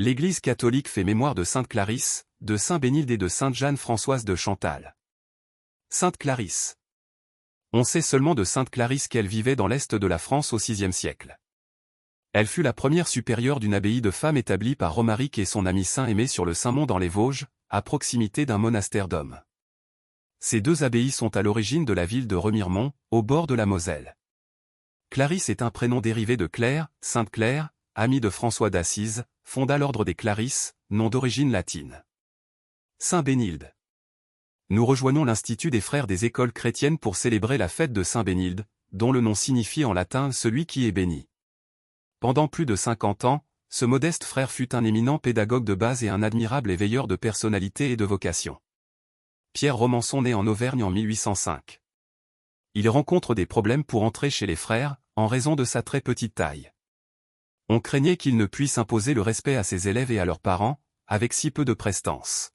L'Église catholique fait mémoire de sainte Clarisse, de saint Bénilde et de sainte Jeanne-Françoise de Chantal. Sainte Clarisse. On sait seulement de sainte Clarisse qu'elle vivait dans l'est de la France au VIe siècle. Elle fut la première supérieure d'une abbaye de femmes établie par Romaric et son ami saint Aimé sur le Saint-Mont dans les Vosges, à proximité d'un monastère d'hommes. Ces deux abbayes sont à l'origine de la ville de Remiremont, au bord de la Moselle. Clarisse est un prénom dérivé de Claire, Sainte Claire, amie de François d'Assise, fonda l'ordre des Clarisses, nom d'origine latine. Saint Bénilde. Nous rejoignons l'Institut des Frères des Écoles chrétiennes pour célébrer la fête de Saint Bénilde, dont le nom signifie en latin « celui qui est béni ». Pendant plus de 50 ans, ce modeste frère fut un éminent pédagogue de base et un admirable éveilleur de personnalité et de vocation. Pierre Romançon naît en Auvergne en 1805. Il rencontre des problèmes pour entrer chez les frères, en raison de sa très petite taille. On craignait qu'il ne puisse imposer le respect à ses élèves et à leurs parents, avec si peu de prestance.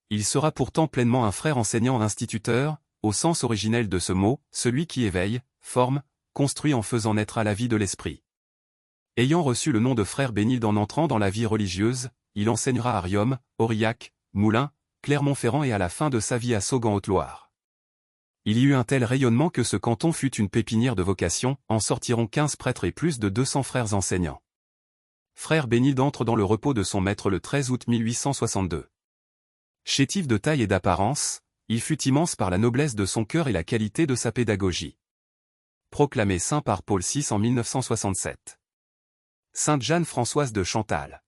Il sera pourtant pleinement un frère enseignant-instituteur, au sens originel de ce mot, celui qui éveille, forme, construit en faisant naître à la vie de l'esprit. Ayant reçu le nom de frère Bénilde en entrant dans la vie religieuse, il enseignera à Riom, Aurillac, Moulins, Clermont-Ferrand et à la fin de sa vie à Saugan-Haute-Loire. Il y eut un tel rayonnement que ce canton fut une pépinière de vocations, en sortiront 15 prêtres et plus de 200 frères enseignants. Frère Bénilde entre dans le repos de son maître le 13 août 1862. Chétif de taille et d'apparence, il fut immense par la noblesse de son cœur et la qualité de sa pédagogie. Proclamé saint par Paul VI en 1967. Sainte Jeanne-Françoise de Chantal.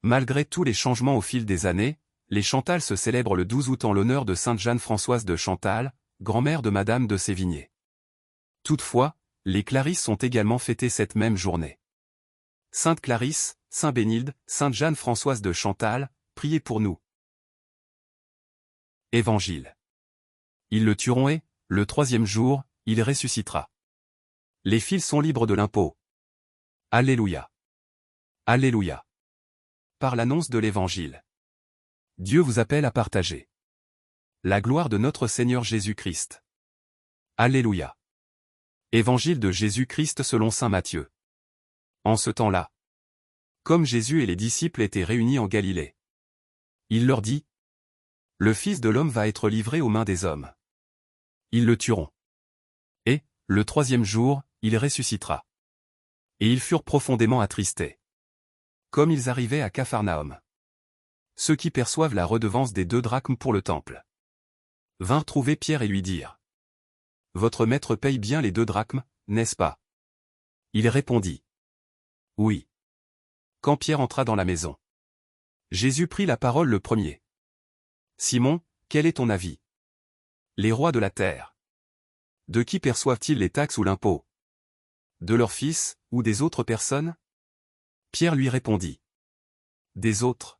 Malgré tous les changements au fil des années, les Chantal se célèbrent le 12 août en l'honneur de Sainte Jeanne-Françoise de Chantal, grand-mère de Madame de Sévigné. Toutefois, les Clarisses sont également fêtées cette même journée. Sainte Clarisse, Saint Bénilde, Sainte Jeanne-Françoise de Chantal, priez pour nous. Évangile. Ils le tueront et, le troisième jour, il ressuscitera. Les fils sont libres de l'impôt. Alléluia. Alléluia. Par l'annonce de l'Évangile. Dieu vous appelle à partager la gloire de notre Seigneur Jésus-Christ. Alléluia. Évangile de Jésus-Christ selon saint Matthieu. En ce temps-là, comme Jésus et les disciples étaient réunis en Galilée, il leur dit : le Fils de l'homme va être livré aux mains des hommes. Ils le tueront. Et, le troisième jour, il ressuscitera. Et ils furent profondément attristés. Comme ils arrivaient à Capharnaüm, ceux qui perçoivent la redevance des 2 drachmes pour le temple vinrent trouver Pierre et lui dirent : votre maître paye bien les 2 drachmes, n'est-ce pas ? Il répondit : oui. Quand Pierre entra dans la maison, Jésus prit la parole le premier. Simon, quel est ton avis ? Les rois de la terre, de qui perçoivent-ils les taxes ou l'impôt ? De leurs fils, ou des autres personnes ? Pierre lui répondit : des autres.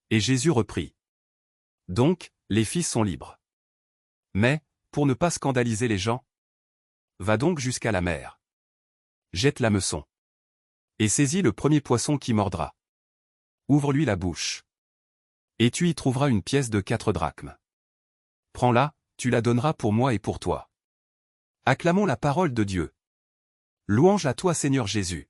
Et Jésus reprit : donc, les fils sont libres. Mais, pour ne pas scandaliser les gens, va donc jusqu'à la mer. Jette l'hameçon. Et saisis le premier poisson qui mordra. Ouvre-lui la bouche. Et tu y trouveras une pièce de 4 drachmes. Prends-la, tu la donneras pour moi et pour toi. Acclamons la parole de Dieu. Louange à toi Seigneur Jésus.